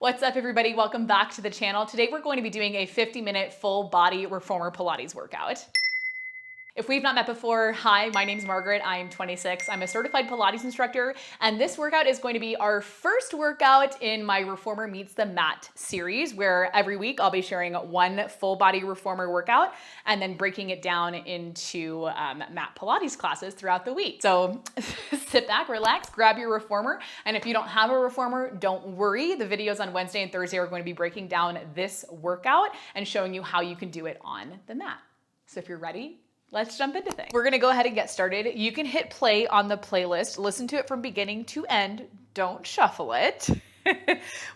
What's up, everybody? Welcome back to the channel. Today we're going to be doing a 50-minute full body reformer Pilates workout. If we've not met before, hi, my name's Margaret. I'm 26. I'm a certified Pilates instructor, and this workout is going to be our first workout in my Reformer Meets the Mat series, where every week I'll be sharing one full body reformer workout and then breaking it down into mat Pilates classes throughout the week. So sit back, relax, grab your reformer, and if you don't have a reformer, don't worry. The videos on Wednesday and Thursday are going to be breaking down this workout and showing you how you can do it on the mat. So if you're ready, let's jump into things. We're gonna go ahead and get started. You can hit play on the playlist, listen to it from beginning to end, don't shuffle it.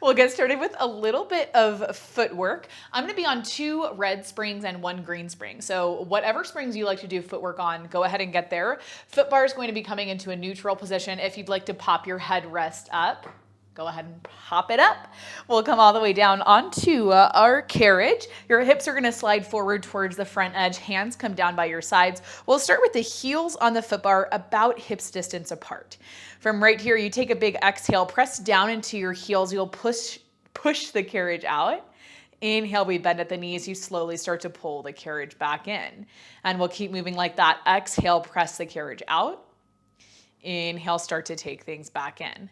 We'll get started with a little bit of footwork. I'm gonna be on 2 red springs and 1 green spring. So whatever springs you like to do footwork on, go ahead and get there. Foot bar is going to be coming into a neutral position. If you'd like to pop your headrest up, go ahead and pop it up. We'll come all the way down onto our carriage. Your hips are gonna slide forward towards the front edge. Hands come down by your sides. We'll start with the heels on the foot bar about hips distance apart. From right here, you take a big exhale, press down into your heels. You'll push the carriage out. Inhale, we bend at the knees. You slowly start to pull the carriage back in. And we'll keep moving like that. Exhale, press the carriage out. Inhale, start to take things back in.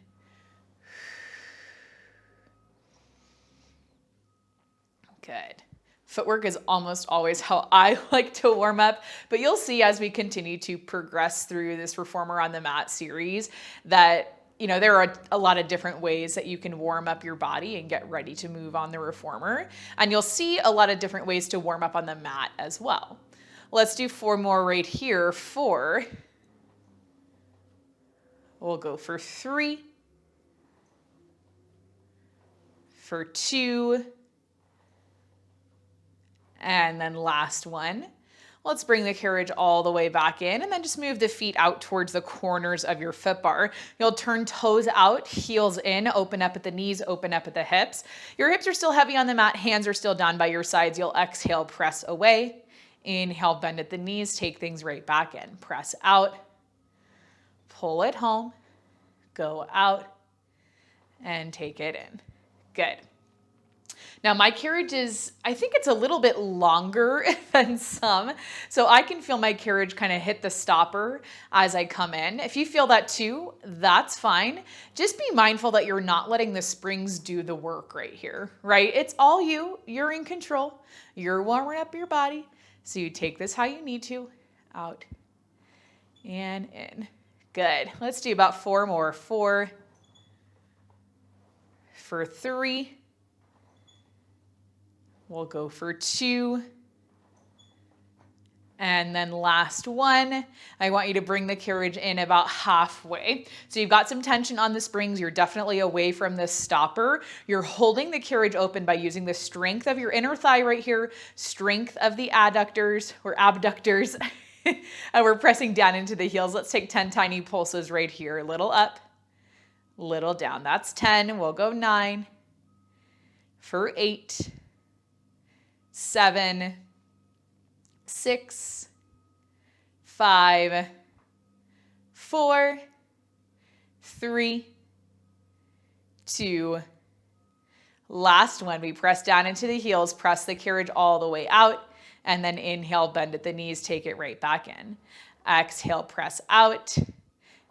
Good. Footwork is almost always how I like to warm up, but you'll see as we continue to progress through this Reformer on the Mat series that, there are a lot of different ways that you can warm up your body and get ready to move on the Reformer. And you'll see a lot of different ways to warm up on the mat as well. Let's do 4 more right here. 4. We'll go for 3. For 2. And then last one. Let's bring the carriage all the way back in and then just move the feet out towards the corners of your foot bar. You'll turn toes out, heels in, open up at the knees, open up at the hips. Your hips are still heavy on the mat, hands are still down by your sides. You'll exhale, press away. Inhale, bend at the knees, take things right back in. Press out, pull it home, go out, and take it in. Good. Now my carriage I think it's a little bit longer than some, so I can feel my carriage kind of hit the stopper as I come in. If you feel that too, that's fine. Just be mindful that you're not letting the springs do the work right here, right? It's all you. You're in control. You're warming up your body. So you take this how you need to, out and in. Good. Let's do about 4 more. 4 for 3. We'll go for 2. And then last one, I want you to bring the carriage in about halfway. So you've got some tension on the springs. You're definitely away from the stopper. You're holding the carriage open by using the strength of your inner thigh right here, strength of the adductors or abductors, and we're pressing down into the heels. Let's take 10 tiny pulses right here. A little up, little down. That's 10. We'll go 9 for 8. 7, 6, 5, 4, 3, 2. Last one, we press down into the heels, press the carriage all the way out, and then inhale, bend at the knees, take it right back in. Exhale, press out.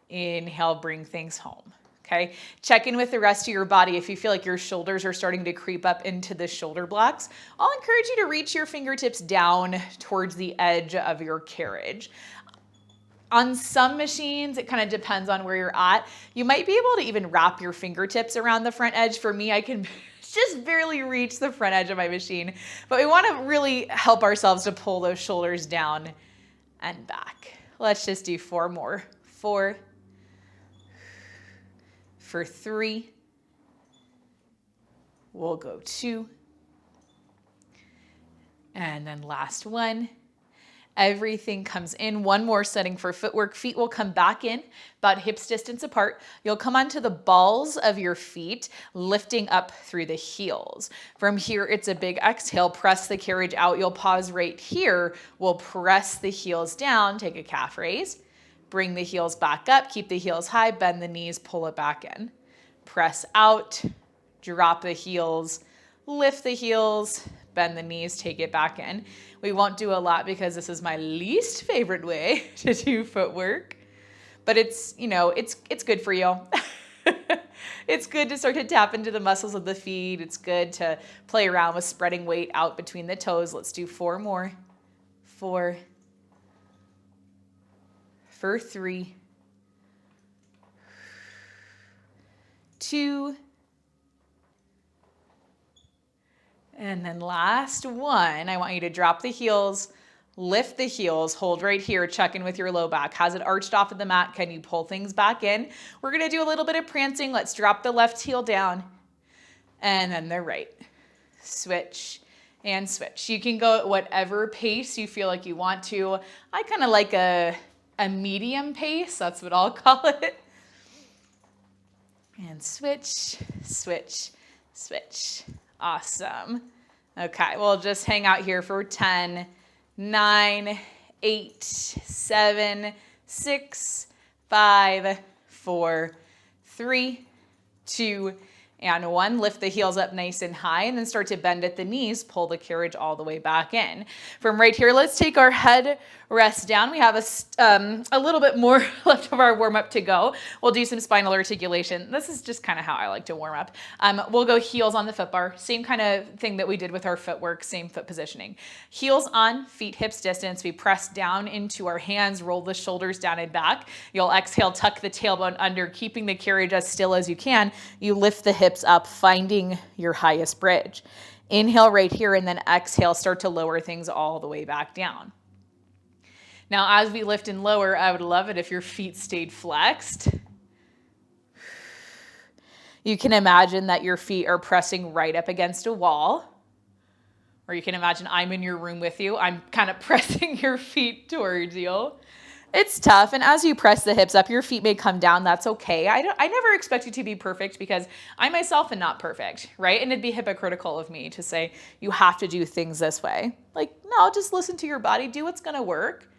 Inhale, bring things home. Okay, check in with the rest of your body. If you feel like your shoulders are starting to creep up into the shoulder blocks, I'll encourage you to reach your fingertips down towards the edge of your carriage. On some machines, it kind of depends on where you're at. You might be able to even wrap your fingertips around the front edge. For me, I can just barely reach the front edge of my machine, but we want to really help ourselves to pull those shoulders down and back. Let's just do 4 more. 4 for 3, we'll go 2, and then last one. Everything comes in. 1 more setting for footwork. Feet will come back in about hips distance apart. You'll come onto the balls of your feet, lifting up through the heels. From here, it's a big exhale. Press the carriage out. You'll pause right here. We'll press the heels down. Take a calf raise. Bring the heels back up, keep the heels high, bend the knees, pull it back in. Press out, drop the heels, lift the heels, bend the knees, take it back in. We won't do a lot because this is my least favorite way to do footwork, but it's, you know, it's good for you. It's good to start to tap into the muscles of the feet. It's good to play around with spreading weight out between the toes. Let's do 4 more. 4, for 3, 2, and then last one. I want you to drop the heels, lift the heels, hold right here, check in with your low back. Has it arched off of the mat? Can you pull things back in? We're gonna do a little bit of prancing. Let's drop the left heel down and then the right. Switch and switch. You can go at whatever pace you feel like you want to. I kind of like a medium pace, that's what I'll call it. And switch, switch, switch. Awesome. Okay, we'll just hang out here for 10, 9, 8, 7, 6, 5, 4, 3, 2, and 1. Lift the heels up nice and high and then start to bend at the knees. Pull the carriage all the way back in. From right here, let's take our head rest down. We have a little bit more left of our warm up to go. We'll do some spinal articulation. This is just kind of how I like to warm up. We'll go heels on the foot bar. Same kind of thing that we did with our footwork, same foot positioning. Heels on, feet hips distance. We press down into our hands, roll the shoulders down and back. You'll exhale, tuck the tailbone under, keeping the carriage as still as you can. You lift the hips up, finding your highest bridge. Inhale right here and then exhale, start to lower things all the way back down. Now, as we lift and lower, I would love it if your feet stayed flexed. You can imagine that your feet are pressing right up against a wall. Or you can imagine I'm in your room with you. I'm kind of pressing your feet towards you. It's tough, and as you press the hips up, your feet may come down. That's okay. I never expect you to be perfect because I myself am not perfect, right? And it'd be hypocritical of me to say you have to do things this way. Like, no, just listen to your body, do what's gonna work,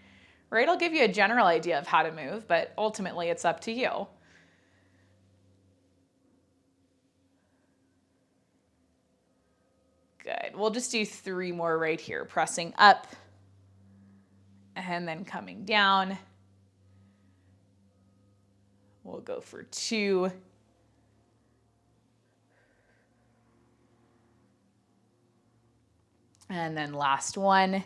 right? I'll give you a general idea of how to move, but ultimately it's up to you. Good. We'll just do 3 more right here, pressing up and then coming down. We'll go for 2. And then last one.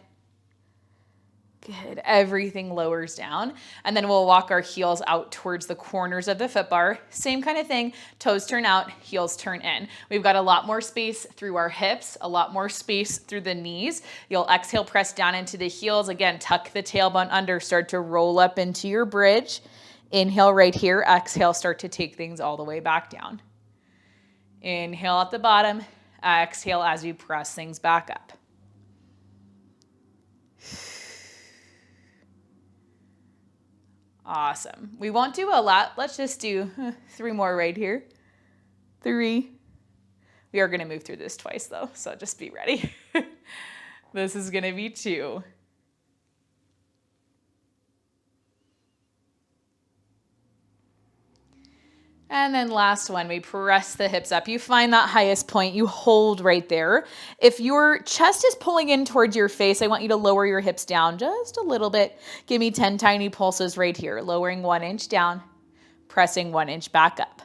Good. Everything lowers down. And then we'll walk our heels out towards the corners of the foot bar. Same kind of thing. Toes turn out, heels turn in. We've got a lot more space through our hips, a lot more space through the knees. You'll exhale, press down into the heels. Again, tuck the tailbone under, start to roll up into your bridge. Inhale right here. Exhale, start to take things all the way back down. Inhale at the bottom. Exhale as you press things back up. Awesome. We won't do a lot. Let's just do 3 more right here. 3. We are going to move through this twice though, so just be ready. This is going to be 2. And then last one, we press the hips up. You find that highest point, you hold right there. If your chest is pulling in towards your face, I want you to lower your hips down just a little bit. Give me 10 tiny pulses right here. Lowering 1 inch down, pressing 1 inch back up.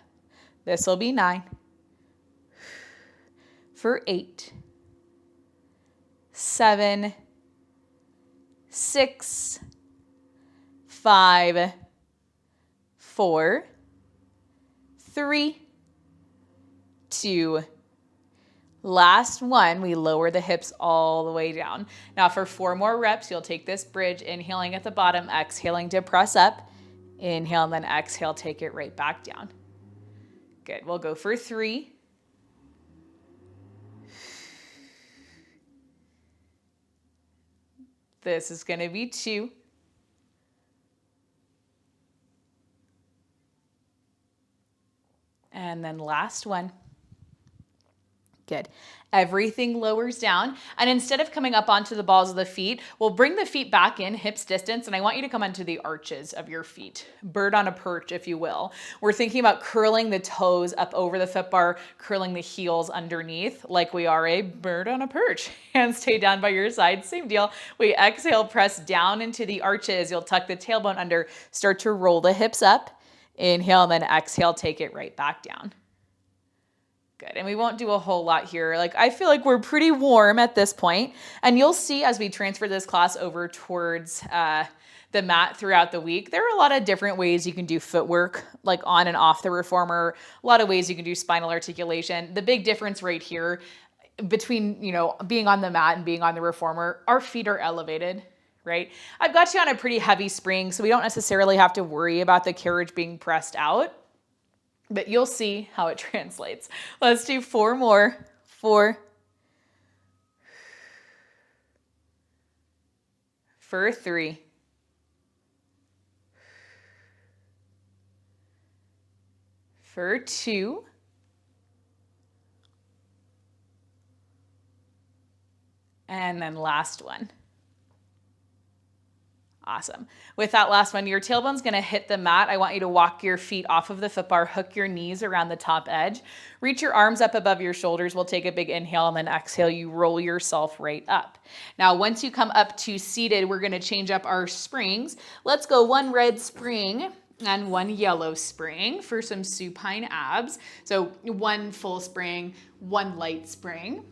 This will be 9. For 8, 7, 6, 5, 4, 3, 2, last one, we lower the hips all the way down. Now for 4 more reps, you'll take this bridge, inhaling at the bottom, exhaling to press up, inhale, and then exhale, take it right back down. Good, we'll go for 3. This is gonna be 2. And then last one. Good. Everything lowers down. And instead of coming up onto the balls of the feet, we'll bring the feet back in hips distance. And I want you to come onto the arches of your feet. Bird on a perch, if you will. We're thinking about curling the toes up over the foot bar, curling the heels underneath like we are a bird on a perch. Hands stay down by your side. Same deal. We exhale, press down into the arches. You'll tuck the tailbone under, start to roll the hips up. Inhale, and then exhale, take it right back down. Good. And we won't do a whole lot here. Like, I feel like we're pretty warm at this point. And you'll see as we transfer this class over towards the mat throughout the week, there are a lot of different ways you can do footwork, like on and off the reformer. A lot of ways you can do spinal articulation. The big difference right here between, being on the mat and being on the reformer, our feet are elevated, right? I've got you on a pretty heavy spring, so we don't necessarily have to worry about the carriage being pressed out. But you'll see how it translates. Let's do 4 more. 4. For 3. For 2. And then last one. Awesome. With that last one, your tailbone's going to hit the mat. I want you to walk your feet off of the foot bar, hook your knees around the top edge, reach your arms up above your shoulders. We'll take a big inhale and then exhale. You roll yourself right up. Now, once you come up to seated, we're going to change up our springs. Let's go 1 red spring and 1 yellow spring for some supine abs. So 1 full spring, 1 light spring.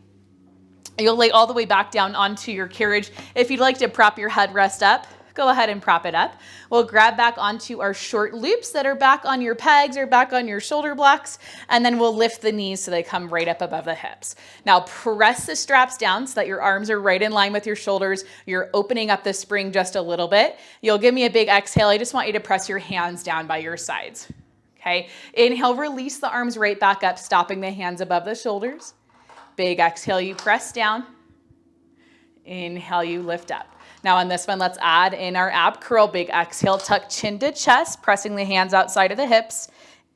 You'll lay all the way back down onto your carriage. If you'd like to prop your headrest up, go ahead and prop it up. We'll grab back onto our short loops that are back on your pegs or back on your shoulder blocks, and then we'll lift the knees so they come right up above the hips. Now press the straps down so that your arms are right in line with your shoulders. You're opening up the spring just a little bit. You'll give me a big exhale. I just want you to press your hands down by your sides. Okay, inhale, release the arms right back up, stopping the hands above the shoulders. Big exhale, you press down. Inhale, you lift up. Now on this one, let's add in our ab curl. Big exhale, tuck chin to chest, pressing the hands outside of the hips.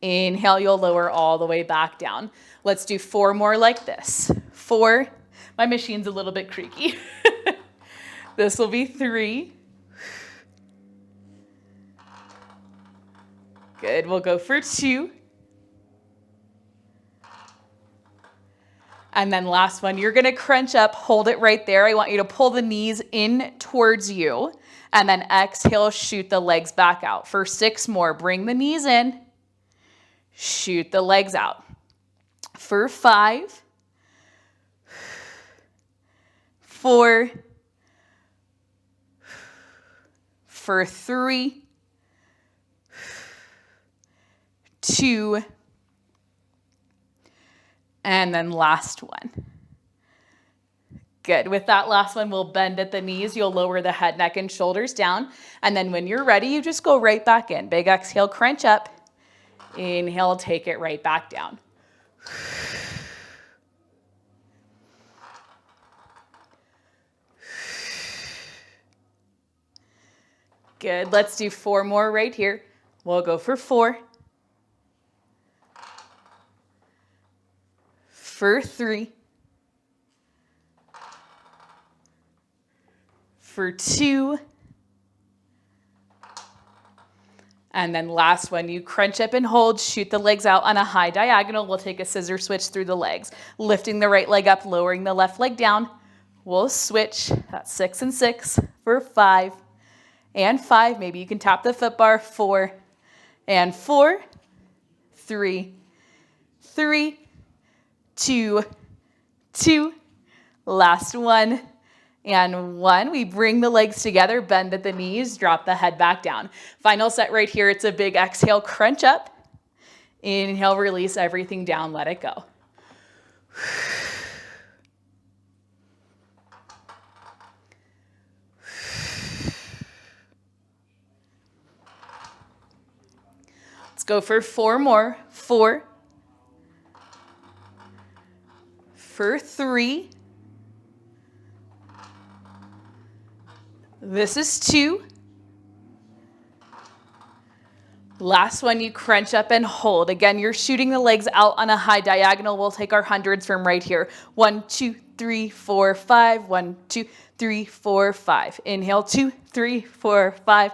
Inhale, you'll lower all the way back down. Let's do 4 more like this. 4. My machine's a little bit creaky. This will be 3. Good, we'll go for 2. And then last one, you're going to crunch up, hold it right there. I want you to pull the knees in towards you and then exhale, shoot the legs back out. For 6 more, bring the knees in, shoot the legs out. For 5, 4, for 3, 2, and then last one. Good. With that last one, we'll bend at the knees. You'll lower the head, neck, and shoulders down. And then when you're ready, you just go right back in. Big exhale, crunch up. Inhale, take it right back down. Good. Let's do 4 more right here. We'll go for 4. For 3, for 2, and then last one, you crunch up and hold, shoot the legs out on a high diagonal. We'll take a scissor switch through the legs, lifting the right leg up, lowering the left leg down. We'll switch. That's 6 and 6 for 5 and 5. Maybe you can tap the foot bar. 4 and 4, 3, 3, 2, 2, last one, and 1. We bring the legs together, bend at the knees, drop the head back down. Final set right here. It's a big exhale, crunch up. Inhale, release everything down, let it go. Let's go for 4 more. 4. For 3. This is 2. Last one, you crunch up and hold. Again, you're shooting the legs out on a high diagonal. We'll take our hundreds from right here. 1, 2, 3, 4, 5. 1, 2, 3, 4, 5. Inhale, 2, 3, 4, 5.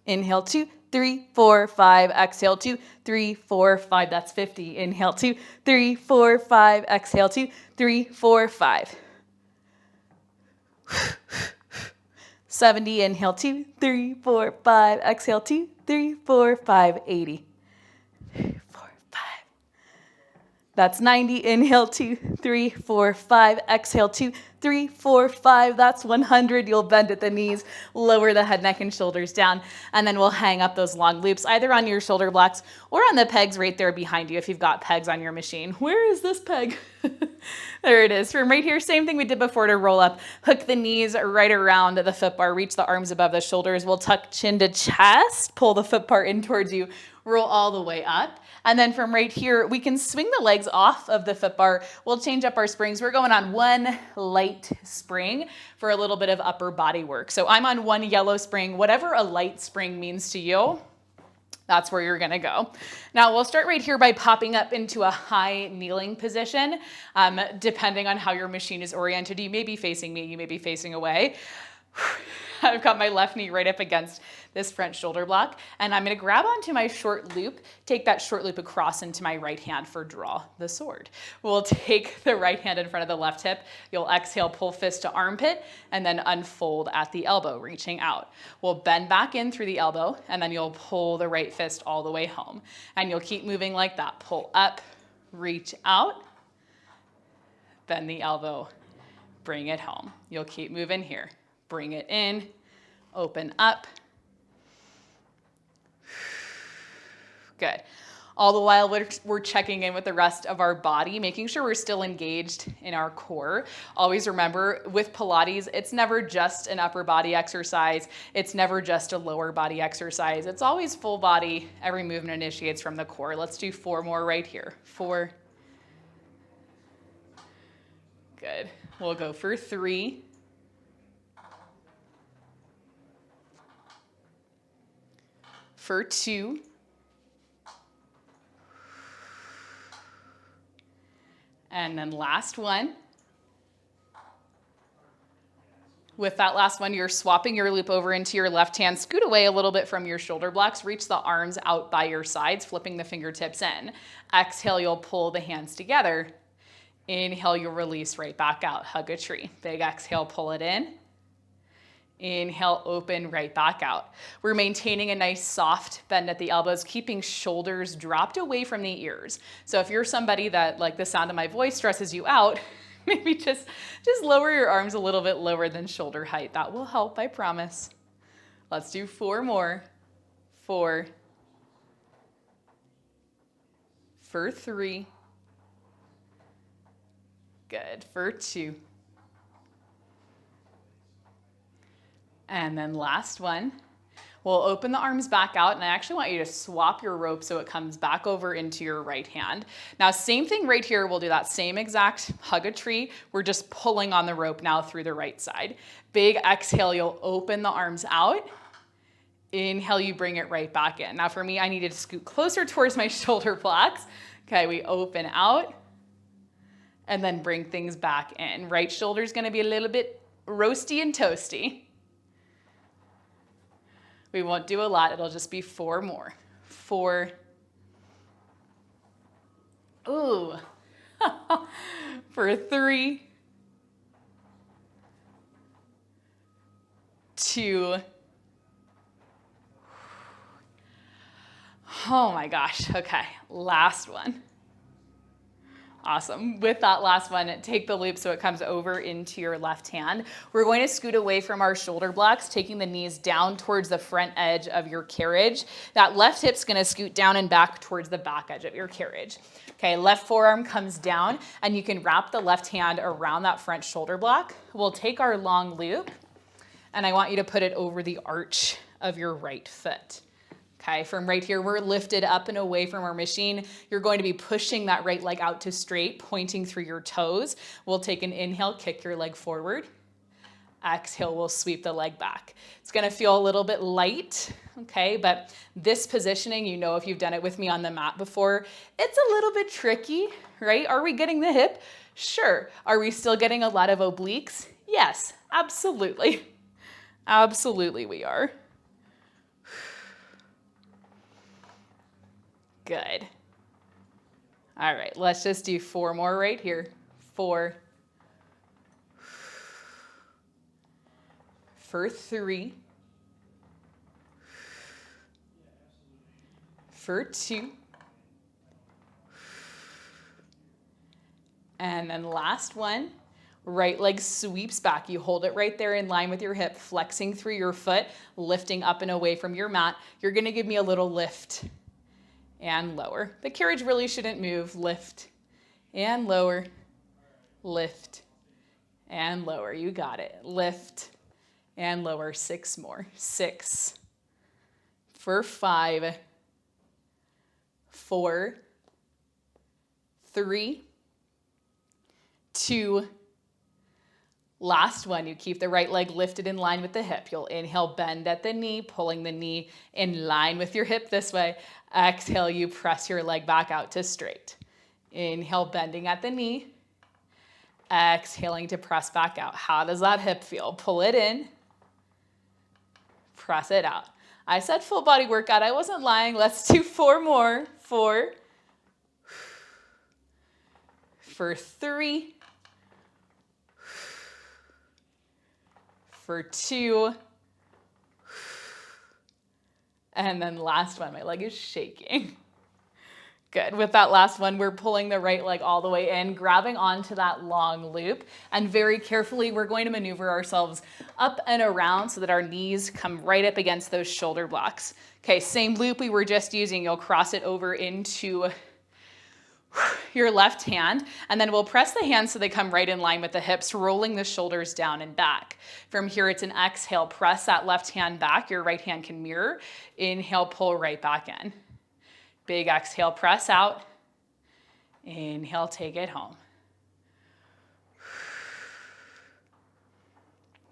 Inhale, 2, 3, 4, 5. Exhale, 2, 3, 4, 5. That's 50. Inhale, 2, 3, 4, 5. Exhale, 2, 3, 4, 5. 70. Inhale, 2, 3, 4, 5. Exhale, 2, 3, 4, 5. 80. 4, 5. That's 90. Inhale, 2, 3, 4, 5. Exhale, 2, 3, 4, 5. That's 100. You'll bend at the knees, lower the head, neck, and shoulders down, and then we'll hang up those long loops either on your shoulder blocks or on the pegs right there behind you if you've got pegs on your machine. Where is this peg? There it is. From right here, same thing we did before to roll up. Hook the knees right around the foot bar. Reach the arms above the shoulders. We'll tuck chin to chest. Pull the foot bar in towards you. Roll all the way up. And then from right here, we can swing the legs off of the foot bar. We'll change up our springs. We're going on one light spring for a little bit of upper body work. So I'm on one yellow spring. Whatever a light spring means to you, that's where you're gonna go. Now we'll start right here by popping up into a high kneeling position. Depending on how your machine is oriented, you may be facing me, you may be facing away. I've got my left knee right up against this front shoulder block, and I'm gonna grab onto my short loop, take that short loop across into my right hand for draw the sword. We'll take the right hand in front of the left hip. You'll exhale, pull fist to armpit, and then unfold at the elbow, reaching out. We'll bend back in through the elbow, and then you'll pull the right fist all the way home. And you'll keep moving like that. Pull up, reach out, bend the elbow, bring it home. You'll keep moving here. Bring it in, open up. Good. All the while we're checking in with the rest of our body, making sure we're still engaged in our core. Always remember, with Pilates, it's never just an upper body exercise. It's never just a lower body exercise. It's always full body. Every movement initiates from the core. Let's do 4 more right here. 4. Good. We'll go for 3. For 2. And then last one. With that last one, you're swapping your loop over into your left hand. Scoot away a little bit from your shoulder blocks. Reach the arms out by your sides, flipping the fingertips in. Exhale, you'll pull the hands together. Inhale, you'll release right back out. Hug a tree. Big exhale, pull it in. Inhale, open right back out. We're maintaining a nice soft bend at the elbows, keeping shoulders dropped away from the ears. So if you're somebody that, like, the sound of my voice stresses you out, maybe just lower your arms a little bit lower than shoulder height. That will help, I promise. Let's do 4 more. 4. For 3. Good. For 2. And then last one, we'll open the arms back out, and I actually want you to swap your rope so it comes back over into your right hand. Now, same thing right here. We'll do that same exact hug a tree. We're just pulling on the rope now through the right side. Big exhale, you'll open the arms out. Inhale, you bring it right back in. Now for me, I needed to scoot closer towards my shoulder blocks. Okay, we open out and then bring things back in. Right shoulder's gonna be a little bit roasty and toasty. We won't do a lot, it'll just be 4 more. 4. Ooh. For 3. 2. Oh my gosh, okay, last one. Awesome. With that last one, take the loop so it comes over into your left hand. We're going to scoot away from our shoulder blocks, taking the knees down towards the front edge of your carriage. That left hip's going to scoot down and back towards the back edge of your carriage. Okay, left forearm comes down, and you can wrap the left hand around that front shoulder block. We'll take our long loop, and I want you to put it over the arch of your right foot. Okay, from right here, we're lifted up and away from our machine. You're going to be pushing that right leg out to straight, pointing through your toes. We'll take an inhale, kick your leg forward. Exhale, we'll sweep the leg back. It's gonna feel a little bit light, okay? But this positioning, you know, if you've done it with me on the mat before, it's a little bit tricky, right? Are we getting the hip? Sure. Are we still getting a lot of obliques? Yes, absolutely. Absolutely we are. Good. All right, let's just do 4 more right here. 4. For 3. For 2. And then last one, right leg sweeps back. You hold it right there in line with your hip, flexing through your foot, lifting up and away from your mat. You're gonna give me a little lift and lower. The carriage really shouldn't move. Lift and lower, lift and lower. You got it. Lift and lower. 6 more. 6. For 5. 4. 3. 2. Last one, you keep the right leg lifted in line with the hip. You'll inhale, bend at the knee, pulling the knee in line with your hip this way. Exhale, you press your leg back out to straight. Inhale, bending at the knee. Exhaling to press back out. How does that hip feel? Pull it in. Press it out. I said full body workout. I wasn't lying. Let's do 4 more. 4. For 3. For 2. And then last one, my leg is shaking. Good. With that last one, we're pulling the right leg all the way in, grabbing onto that long loop, and very carefully, we're going to maneuver ourselves up and around so that our knees come right up against those shoulder blocks. Okay, same loop we were just using. You'll cross it over into your left hand, and then we'll press the hands so they come right in line with the hips, rolling the shoulders down and back. From here, it's an exhale. Press that left hand back. Your right hand can mirror. Inhale, pull right back in. Big exhale, press out. Inhale, take it home.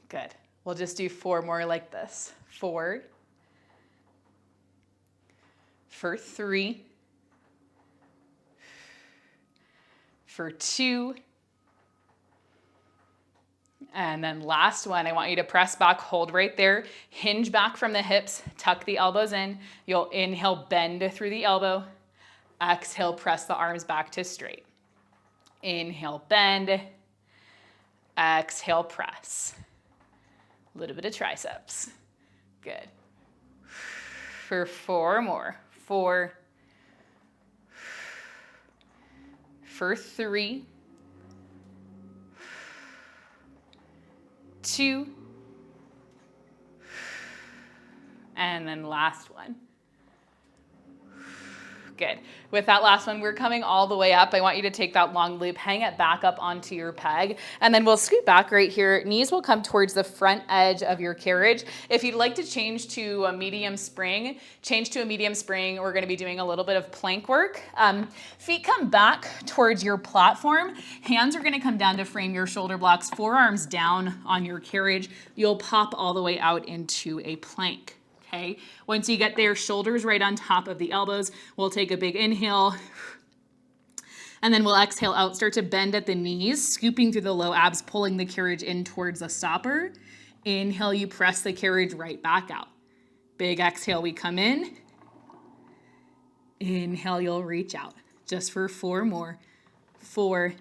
Good. We'll just do 4 more like this. 4. For 3. For 2. And then last one, I want you to press back, hold right there, hinge back from the hips, tuck the elbows in. You'll inhale, bend through the elbow. Exhale, press the arms back to straight. Inhale, bend. Exhale, press. A little bit of triceps. Good. For 4 more. 4. For 3. 2. And then last one. Good. With that last one, we're coming all the way up. I want you to take that long loop, hang it back up onto your peg, and then we'll scoot back right here. Knees will come towards the front edge of your carriage. If you'd like to change to a medium spring, change to a medium spring. We're going to be doing a little bit of plank work. Feet come back towards your platform. Hands are going to come down to frame your shoulder blocks, forearms down on your carriage. You'll pop all the way out into a plank. Okay, once you get there, shoulders right on top of the elbows, we'll take a big inhale, and then we'll exhale out, start to bend at the knees, scooping through the low abs, pulling the carriage in towards the stopper. Inhale, you press the carriage right back out. Big exhale, we come in. Inhale, you'll reach out. Just for 4 more. 4.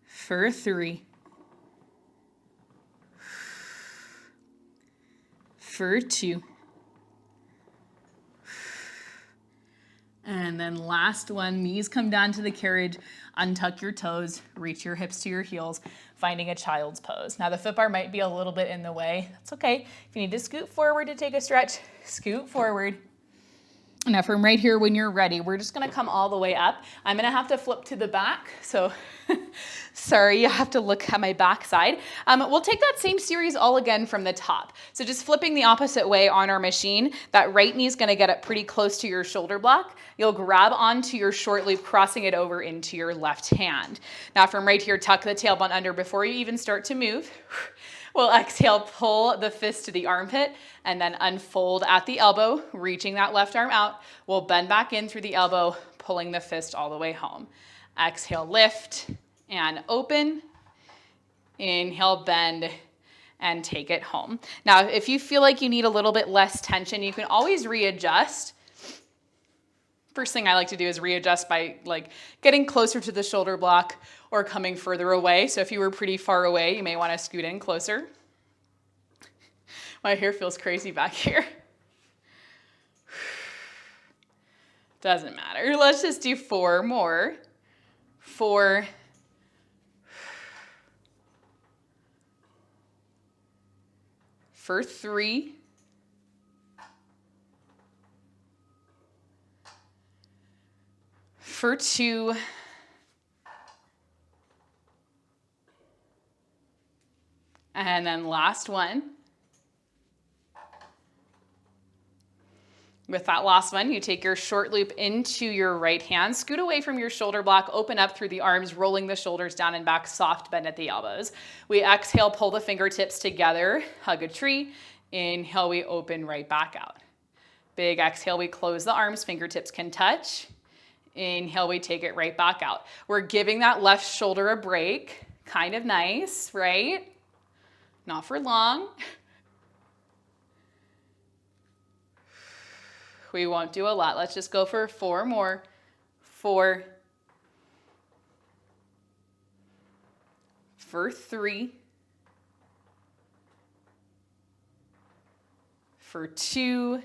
For 3. For 2. And then last one, knees come down to the carriage, untuck your toes, reach your hips to your heels, finding a child's pose. Now the foot bar might be a little bit in the way. That's okay. If you need to scoot forward to take a stretch, scoot forward. Now from right here, when you're ready, we're just gonna come all the way up. I'm gonna have to flip to the back, so sorry, you have to look at my back side. We'll take that same series all again from the top. So just flipping the opposite way on our machine, that right knee is gonna get up pretty close to your shoulder block. You'll grab onto your short loop, crossing it over into your left hand. Now from right here, tuck the tailbone under before you even start to move. We'll exhale, pull the fist to the armpit, and then unfold at the elbow, reaching that left arm out. We'll bend back in through the elbow, pulling the fist all the way home. Exhale, lift and open. Inhale, bend, and take it home. Now, if you feel like you need a little bit less tension, you can always readjust. First thing I like to do is readjust by getting closer to the shoulder block or coming further away. So if you were pretty far away, you may want to scoot in closer. My hair feels crazy back here. Doesn't matter. Let's just do 4 more. 4. For 3. For 2. And then last one. With that last one, you take your short loop into your right hand, scoot away from your shoulder block, open up through the arms, rolling the shoulders down and back, soft bend at the elbows. We exhale, pull the fingertips together, hug a tree. Inhale, we open right back out. Big exhale, we close the arms, fingertips can touch. Inhale, we take it right back out. We're giving that left shoulder a break. Kind of nice, right? Not for long. We won't do a lot. Let's just go for 4 more. 4. For 3. For 2.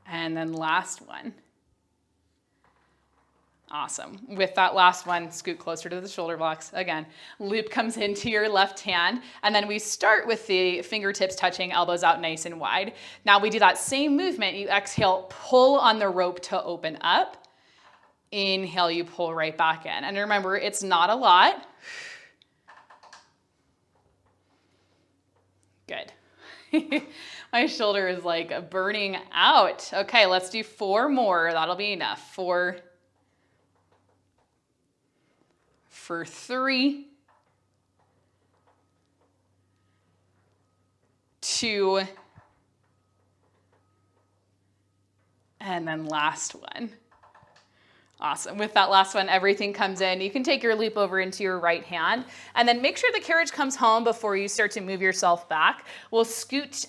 And then last one. Awesome. With that last one, scoot closer to the shoulder blocks. Again, loop comes into your left hand, and then we start with the fingertips touching, elbows out nice and wide. Now we do that same movement. You exhale, pull on the rope to open up. Inhale, you pull right back in. And remember, it's not a lot. Good. My shoulder is like burning out. Okay, let's do 4 more. That'll be enough. 4. For 3. 2. And then last one. Awesome. With that last one, everything comes in. You can take your loop over into your right hand and then make sure the carriage comes home before you start to move yourself back. We'll scoot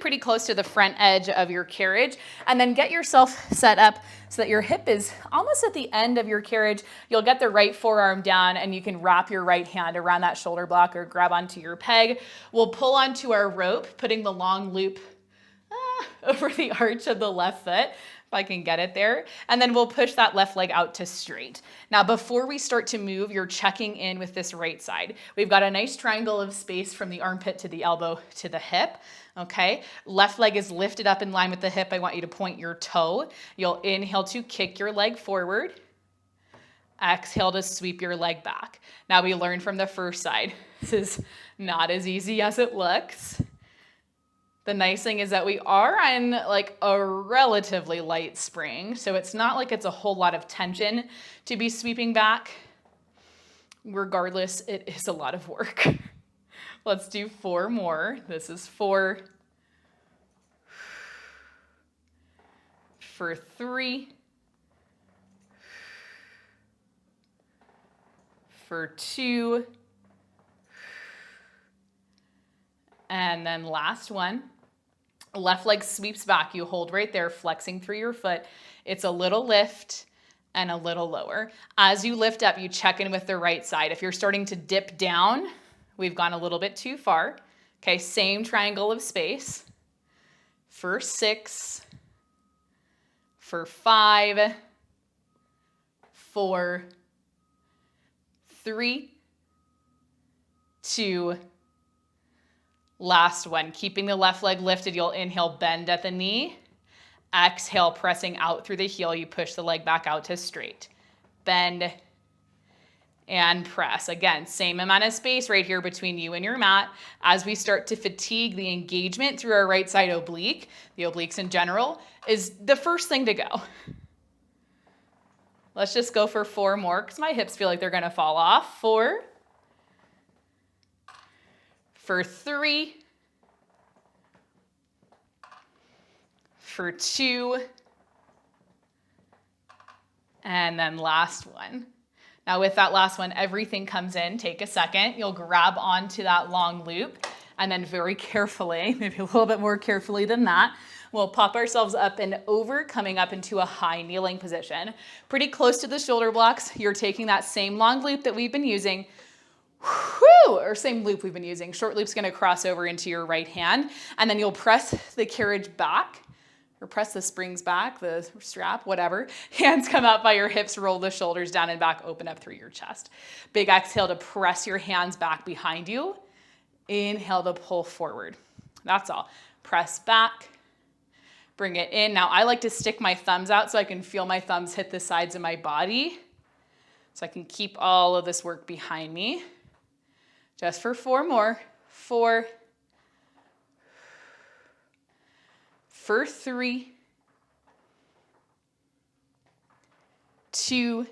pretty close to the front edge of your carriage and then get yourself set up so that your hip is almost at the end of your carriage. You'll get the right forearm down and you can wrap your right hand around that shoulder block or grab onto your peg. We'll pull onto our rope, putting the long loop over the arch of the left foot. If I can get it there. And then we'll push that left leg out to straight. Now, before we start to move, you're checking in with this right side. We've got a nice triangle of space from the armpit to the elbow to the hip. Okay, left leg is lifted up in line with the hip. I want you to point your toe. You'll inhale to kick your leg forward. Exhale to sweep your leg back. Now we learned from the first side. This is not as easy as it looks. The nice thing is that we are on like a relatively light spring, so it's not like it's a whole lot of tension to be sweeping back. Regardless, it is a lot of work. Let's do 4 more. This is 4. For 3. For 2. And then last one. Left leg sweeps back. You hold right there, flexing through your foot. It's a little lift and a little lower. As you lift up, you check in with the right side. If you're starting to dip down, we've gone a little bit too far. Okay, same triangle of space. For 6, for 5, 4, 3, 2, Last one, keeping the left leg lifted, you'll inhale, bend at the knee. Exhale, pressing out through the heel, you push the leg back out to straight. Bend and press. Again, same amount of space right here between you and your mat. As we start to fatigue the engagement through our right side oblique, the obliques in general, is the first thing to go. Let's just go for 4 more because my hips feel like they're gonna fall off. 4, for 3, for 2, and then last one. Now with that last one, everything comes in. Take a second. You'll grab onto that long loop and then very carefully, maybe a little bit more carefully than that, we'll pop ourselves up and over, coming up into a high kneeling position. Pretty close to the shoulder blocks. You're taking that same long loop that we've been using, or same loop we've been using. Short loop's gonna cross over into your right hand, and then you'll press the carriage back, or press the springs back, the strap, whatever. Hands come out by your hips, roll the shoulders down and back, open up through your chest. Big exhale to press your hands back behind you. Inhale to pull forward. That's all. Press back, bring it in. Now I like to stick my thumbs out so I can feel my thumbs hit the sides of my body, so I can keep all of this work behind me. Just for 4 more. 4, for 3, 2,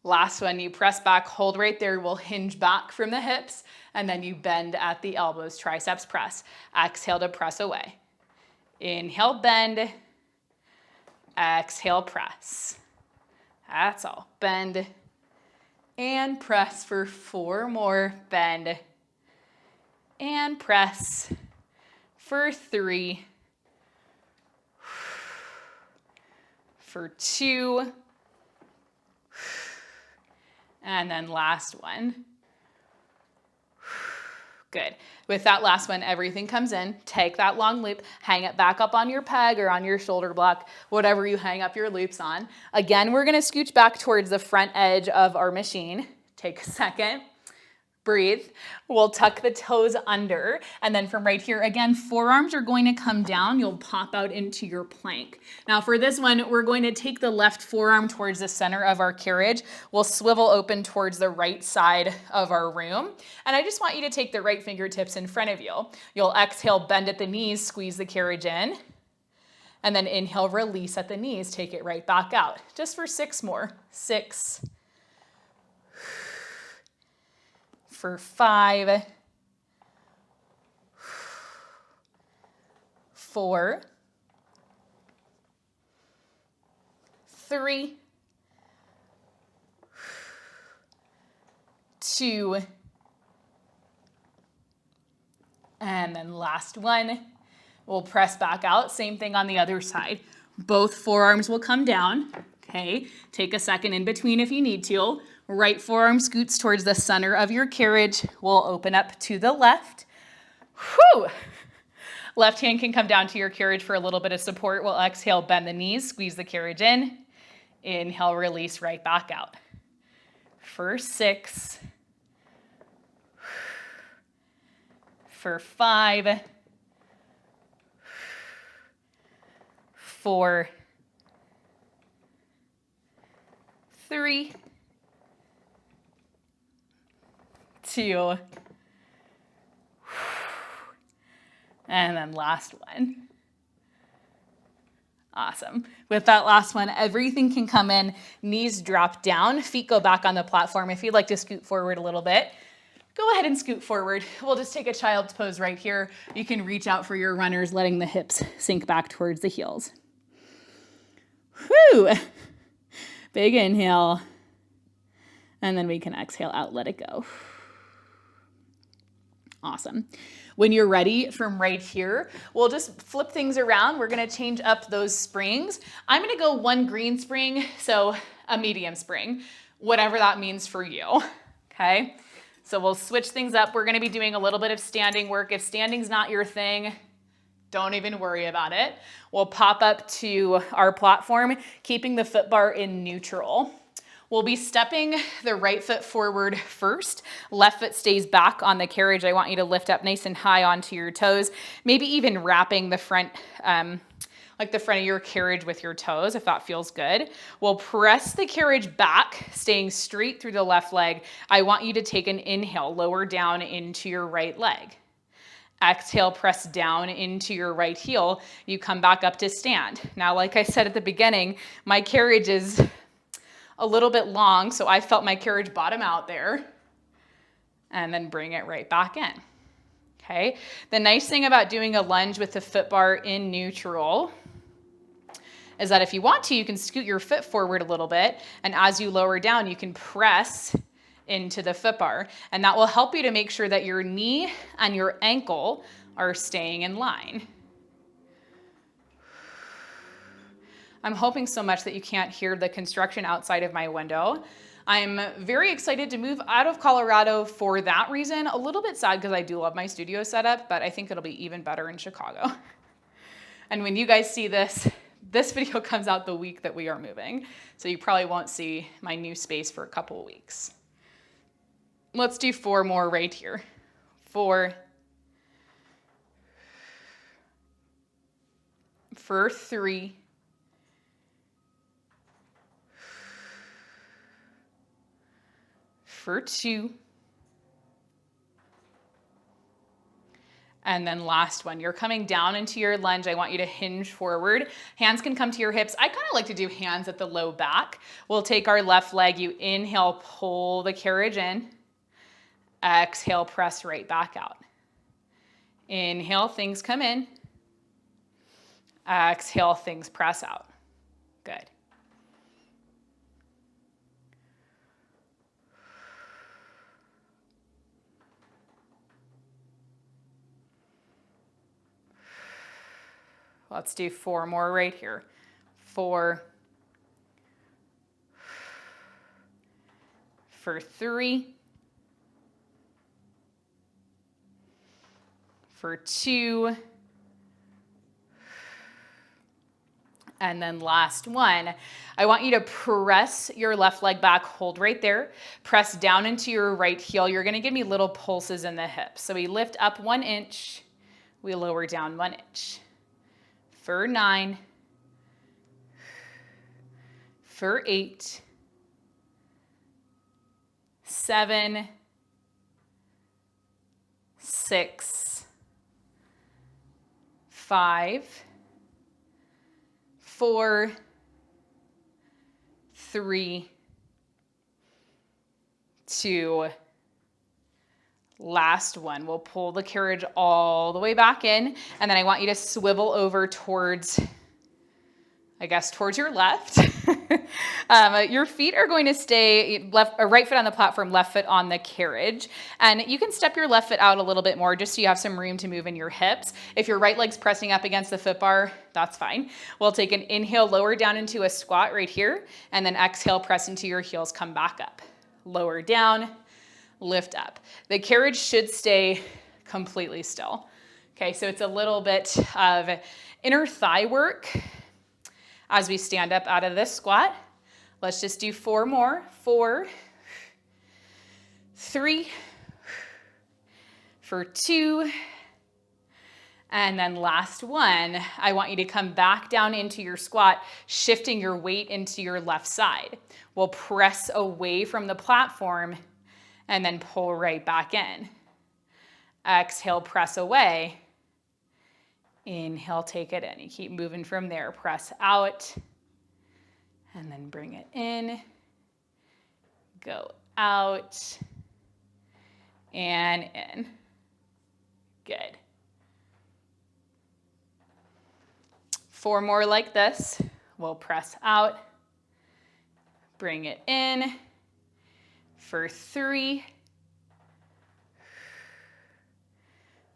last one, you press back, hold right there, we'll hinge back from the hips, and then you bend at the elbows, triceps press. Exhale to press away. Inhale, bend. Exhale, press. That's all. Bend and press for 4 more. Bend and press for 3, for 2, and then last one. Good. With that last one, everything comes in. Take that long loop, hang it back up on your peg or on your shoulder block, whatever you hang up your loops on. Again, we're gonna scooch back towards the front edge of our machine. Take a second. Breathe. We'll tuck the toes under, and then from right here, again, forearms are going to come down. You'll pop out into your plank. Now for this one, we're going to take the left forearm towards the center of our carriage. We'll swivel open towards the right side of our room. And I just want you to take the right fingertips in front of you. You'll exhale, bend at the knees, squeeze the carriage in, and then inhale, release at the knees, take it right back out. Just for 6 more. 6, for 5, 4, 3, 2, and then last one. We'll press back out. Same thing on the other side. Both forearms will come down. Okay, take a second in between if you need to. Right forearm scoots towards the center of your carriage. We'll open up to the left. Whew. Left hand can come down to your carriage for a little bit of support. We'll exhale, bend the knees, squeeze the carriage in. Inhale, release right back out. For 6, for 5, 4, 3, 2, and then last one. Awesome. With that last one, everything can come in, knees drop down, feet go back on the platform. If you'd like to scoot forward a little bit, go ahead and scoot forward. We'll just take a child's pose right here. You can reach out for your runners, letting the hips sink back towards the heels. Whew. Big inhale. And then we can exhale out, let it go. Awesome. When you're ready, from right here, we'll just flip things around. We're gonna change up those springs. I'm gonna go 1 green spring, so a medium spring, whatever that means for you, okay? So we'll switch things up. We're gonna be doing a little bit of standing work. If standing's not your thing, don't even worry about it. We'll pop up to our platform, keeping the foot bar in neutral. We'll be stepping the right foot forward first. Left foot stays back on the carriage. I want you to lift up nice and high onto your toes, maybe even wrapping the front, like the front of your carriage with your toes, if that feels good. We'll press the carriage back, staying straight through the left leg. I want you to take an inhale, lower down into your right leg. Exhale, press down into your right heel. You come back up to stand. Now, like I said at the beginning, my carriage is a little bit long, so I felt my carriage bottom out there, and then bring it right back in. Okay. The nice thing about doing a lunge with the foot bar in neutral is that if you want to, you can scoot your foot forward a little bit, and as you lower down, you can press into the foot bar, and that will help you to make sure that your knee and your ankle are staying in line. I'm hoping so much that you can't hear the construction outside of my window. I'm very excited to move out of Colorado for that reason. A little bit sad because I do love my studio setup, but I think it'll be even better in Chicago. And when you guys see this, this video comes out the week that we are moving, so you probably won't see my new space for a couple of weeks. Let's do 4 more right here. 4. For 3. For 2. And then last one, you're coming down into your lunge. I want you to hinge forward. Hands can come to your hips. I kind of like to do hands at the low back. We'll take our left leg. You inhale, pull the carriage in. Exhale, press right back out. Inhale, things come in. Exhale, things press out. Good. Let's do 4 more right here. 4. For 3. For 2. And then last one, I want you to press your left leg back, hold right there, press down into your right heel. You're gonna give me little pulses in the hips. So we lift up 1 inch, we lower down 1 inch. For 9, for 8, 7, 6, 5, 4, 3, 2, last one. We'll pull the carriage all the way back in, and then I want you to swivel over towards, I guess, towards your left. Your feet are going to stay right foot on the platform, left foot on the carriage. And you can step your left foot out a little bit more just so you have some room to move in your hips. If your right leg's pressing up against the foot bar, that's fine. We'll take an inhale, lower down into a squat right here, and then exhale, press into your heels, come back up. Lower down, lift up. The carriage should stay completely still. Okay, so it's a little bit of inner thigh work as we stand up out of this squat. Let's just do 4 more. 4, 3, for 2, and then last one, I want you to come back down into your squat, shifting your weight into your left side. We'll press away from the platform and then pull right back in. Exhale, press away. Inhale, take it in. You keep moving from there. Press out, and then bring it in. Go out, and in. Good. 4 more like this. We'll press out, bring it in. For 3,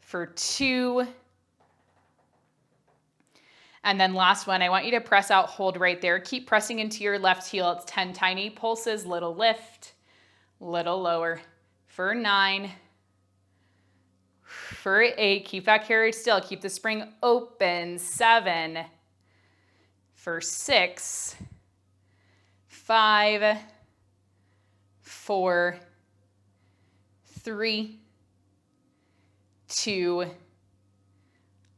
for 2, and then last one, I want you to press out, hold right there. Keep pressing into your left heel. It's 10 tiny pulses, little lift, little lower. For 9, for 8, keep that carriage still. Keep the spring open. 7, for 6, 5, 4, 3, 2,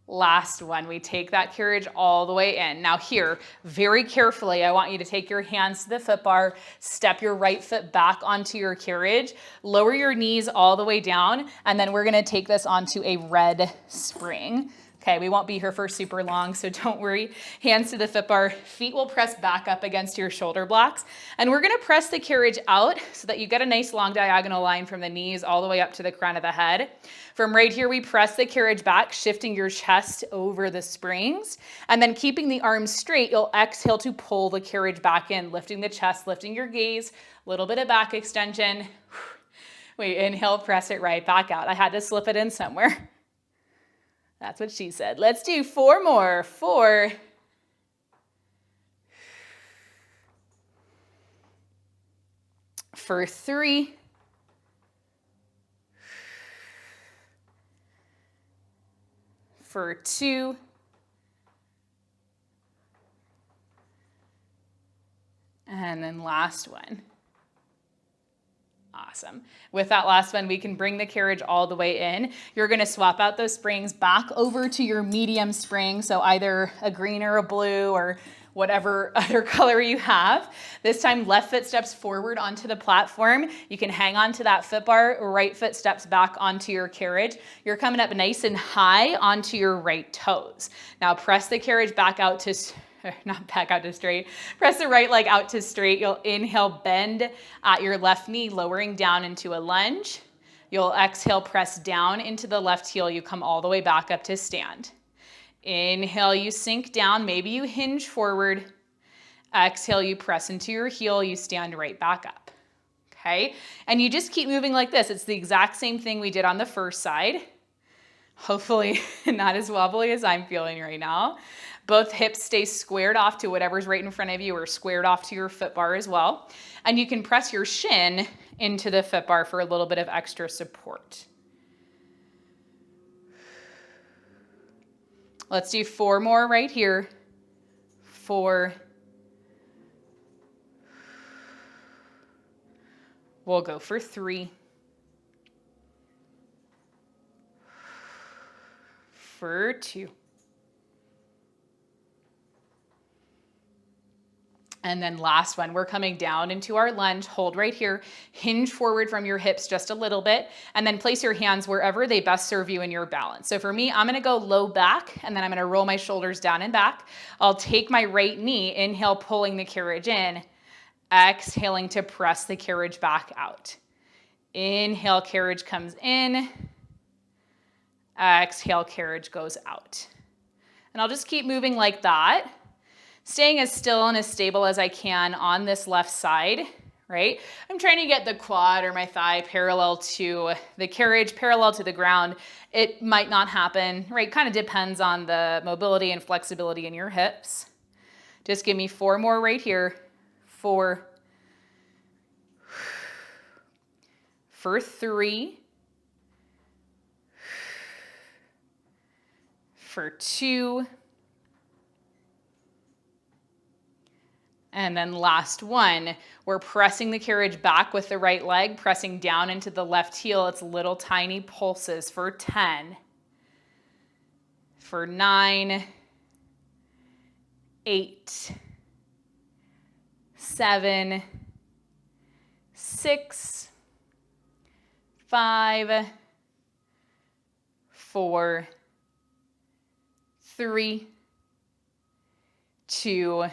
last one. We take that carriage all the way in. Now here, very carefully, I want you to take your hands to the foot bar, step your right foot back onto your carriage, lower your knees all the way down, and then we're gonna take this onto a red spring. Okay, we won't be here for super long, so don't worry. Hands to the foot bar, feet will press back up against your shoulder blocks. And we're gonna press the carriage out so that you get a nice long diagonal line from the knees all the way up to the crown of the head. From right here, we press the carriage back, shifting your chest over the springs. And then keeping the arms straight, you'll exhale to pull the carriage back in, lifting the chest, lifting your gaze, a little bit of back extension. We inhale, press it right back out. I had to slip it in somewhere. That's what she said. Let's do 4 more. 4. For 3. For 2. And then last one. Awesome. With that last one, we can bring the carriage all the way in. You're going to swap out those springs back over to your medium spring, so either a green or a blue or whatever other color you have. This time, left foot steps forward onto the platform. You can hang on to that foot bar. Right foot steps back onto your carriage. You're coming up nice and high onto your right toes. Now press the carriage back out to not back out to straight. Press the right leg out to straight. You'll inhale, bend at your left knee, lowering down into a lunge. You'll exhale, press down into the left heel. You come all the way back up to stand. Inhale, you sink down. Maybe you hinge forward. Exhale, you press into your heel. You stand right back up. Okay? And you just keep moving like this. It's the exact same thing we did on the first side. Hopefully not as wobbly as I'm feeling right now. Both hips stay squared off to whatever's right in front of you or squared off to your foot bar as well. And you can press your shin into the foot bar for a little bit of extra support. Let's do 4 more right here. 4. We'll go for 3. For 2. And then last one, we're coming down into our lunge. Hold right here. Hinge forward from your hips just a little bit, and then place your hands wherever they best serve you in your balance. So for me, I'm gonna go low back, and then I'm gonna roll my shoulders down and back. I'll take my right knee, inhale, pulling the carriage in, exhaling to press the carriage back out. Inhale, carriage comes in. Exhale, carriage goes out. And I'll just keep moving like that, staying as still and as stable as I can on this left side, right? I'm trying to get the quad or my thigh parallel to the carriage, parallel to the ground. It might not happen, right? Kind of depends on the mobility and flexibility in your hips. Just give me 4 more right here. 4. For 3. For 2. And then last one, we're pressing the carriage back with the right leg, pressing down into the left heel. It's little tiny pulses for 10, for 9, 8, 7, 6, 5, 4, 3, 2,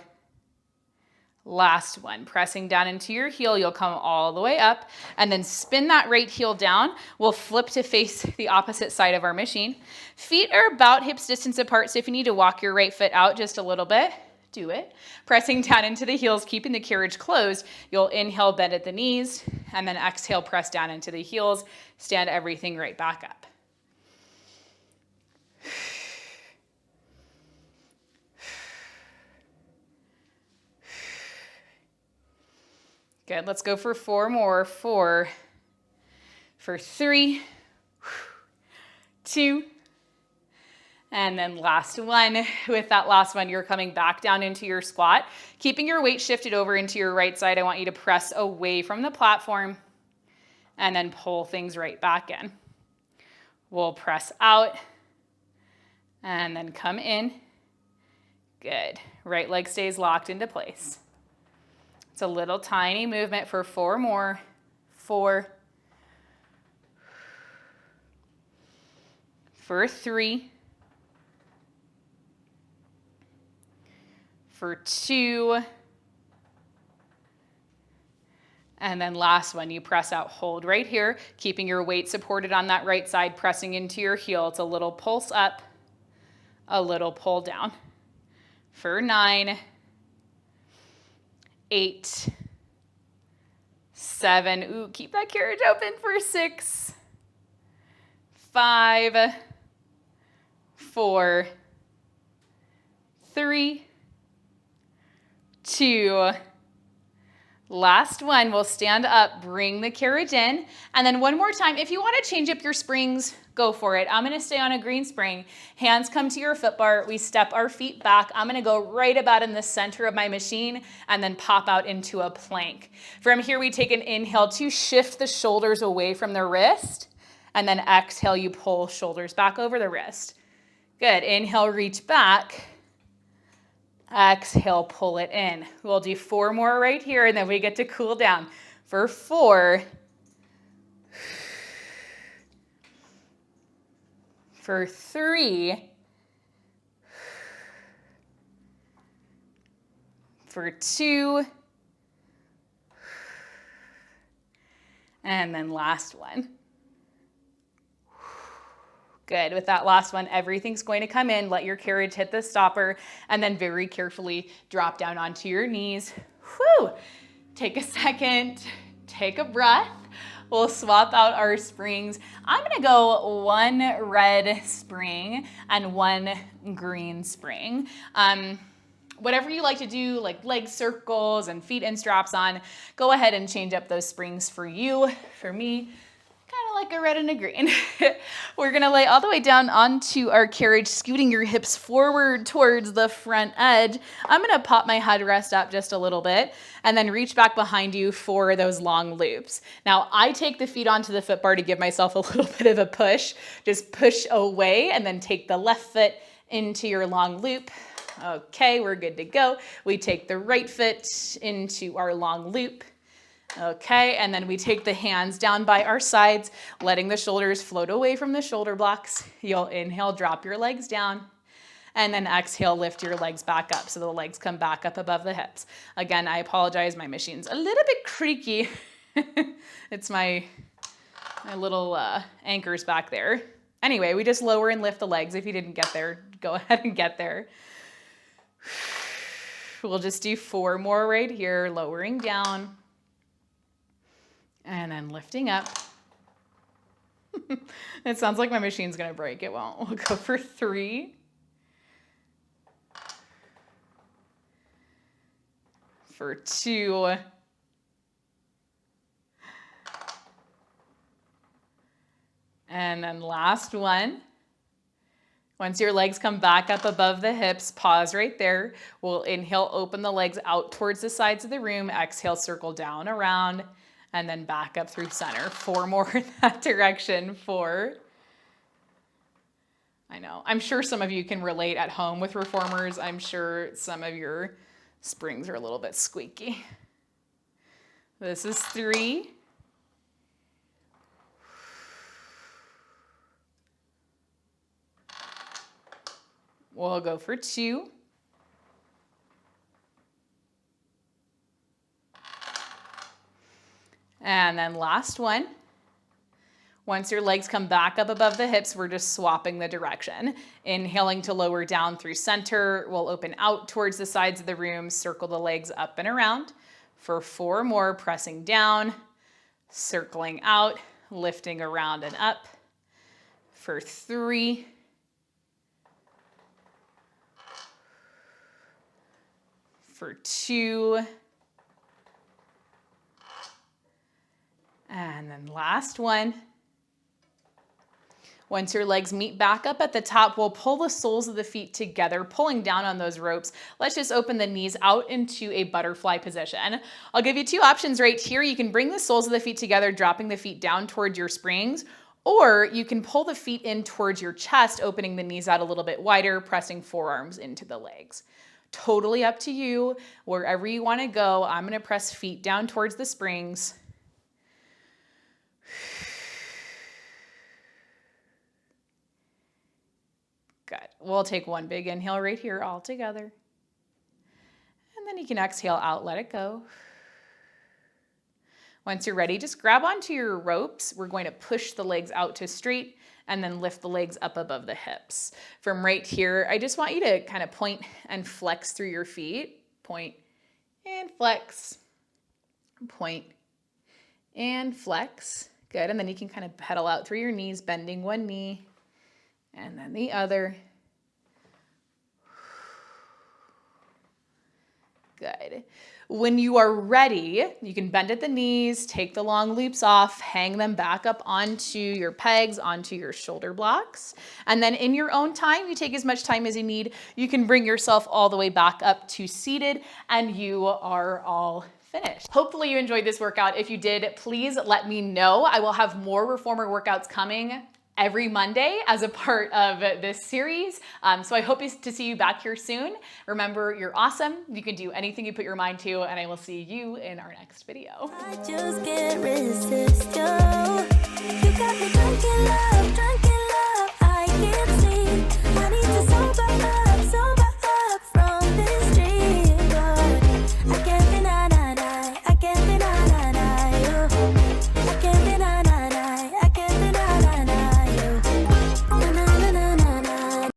last one. Pressing down into your heel, you'll come all the way up and then spin that right heel down. We'll flip to face the opposite side of our machine. Feet are about hips distance apart, so if you need to walk your right foot out just a little bit, do it. Pressing down into the heels, keeping the carriage closed, you'll inhale, bend at the knees, and then exhale, press down into the heels, stand everything right back up. Good, let's go for 4 more. 4, for 3, 2, and then last one. With that last one, you're coming back down into your squat. Keeping your weight shifted over into your right side, I want you to press away from the platform. and then pull things right back in. We'll press out and then come in. Good. Right leg stays locked into place. It's a little tiny movement for 4 more. 4. For 3. For 2. And then last one, you press out, hold right here, keeping your weight supported on that right side, pressing into your heel. It's a little pulse up, a little pull down. For 9, 8, 7, ooh, keep that carriage open for 6, 5, 4, 3, 2, last one. We'll stand up, bring the carriage in, and then one more time. If you want to change up your springs, go for it. I'm going to stay on a green spring. Hands come to your foot bar. We step our feet back. I'm going to go right about in the center of my machine and then pop out into a plank. From here, we take an inhale to shift the shoulders away from the wrist, and then exhale, you pull shoulders back over the wrist. Good. Inhale, reach back. Exhale, pull it in. We'll do 4 more right here, and then we get to cool down. For 4, for 3, for 2, and then last one. Good. With that last one, everything's going to come in. Let your carriage hit the stopper, and then very carefully drop down onto your knees. Whew. Take a second, take a breath. We'll swap out our springs. I'm going to go 1 red spring and 1 green spring. Whatever you like to do, like leg circles and feet in straps on, go ahead and change up those springs for you. For me, kind of like a red and a green. We're gonna lay all the way down onto our carriage, scooting your hips forward towards the front edge. I'm gonna pop my headrest up just a little bit and then reach back behind you for those long loops. Now, I take the feet onto the foot bar to give myself a little bit of a push. Just push away and then take the left foot into your long loop. Okay, we're good to go. We take the right foot into our long loop. Okay, and then we take the hands down by our sides, letting the shoulders float away from the shoulder blocks. You'll inhale, drop your legs down, and then exhale, lift your legs back up so the legs come back up above the hips. Again, I apologize, my machine's a little bit creaky. It's my little anchors back there. Anyway, we just lower and lift the legs. If you didn't get there, go ahead and get there. We'll just do 4 more right here, lowering down. And then lifting up. It sounds like my machine's gonna break. It won't. We'll go for 3. For 2. And then last one. Once your legs come back up above the hips, pause right there. We'll inhale, open the legs out towards the sides of the room. Exhale, circle down, around, and then back up through center. 4 more in that direction. 4. I know. I'm sure some of you can relate at home with reformers. I'm sure some of your springs are a little bit squeaky. This is 3. We'll go for 2. And then last one. Once your legs come back up above the hips, we're just swapping the direction. Inhaling to lower down through center. We'll open out towards the sides of the room, circle the legs up and around. For 4 more, pressing down, circling out, lifting around and up. For 3. For 2. And then last one. Once your legs meet back up at the top, we'll pull the soles of the feet together, pulling down on those ropes. Let's just open the knees out into a butterfly position. I'll give you two options right here. You can bring the soles of the feet together, dropping the feet down towards your springs, or you can pull the feet in towards your chest, opening the knees out a little bit wider, pressing forearms into the legs. Totally up to you, wherever you want to go. I'm going to press feet down towards the springs. Good. We'll take one big inhale right here all together. And then you can exhale out, let it go. Once you're ready, just grab onto your ropes. We're going to push the legs out to straight and then lift the legs up above the hips. From right here, I just want you to kind of point and flex through your feet. Point and flex. Point and flex. Good. And then you can kind of pedal out through your knees, bending one knee and then the other. Good. When you are ready, you can bend at the knees, take the long loops off, hang them back up onto your pegs, onto your shoulder blocks. And then in your own time, you take as much time as you need. You can bring yourself all the way back up to seated, and you are all finished. Hopefully you enjoyed this workout. If you did, please let me know. I will have more reformer workouts coming every Monday as a part of this series. So I hope to see you back here soon. Remember, you're awesome. You can do anything you put your mind to, and I will see you in our next video. I just can't resist you. You got me drunk in love, drunk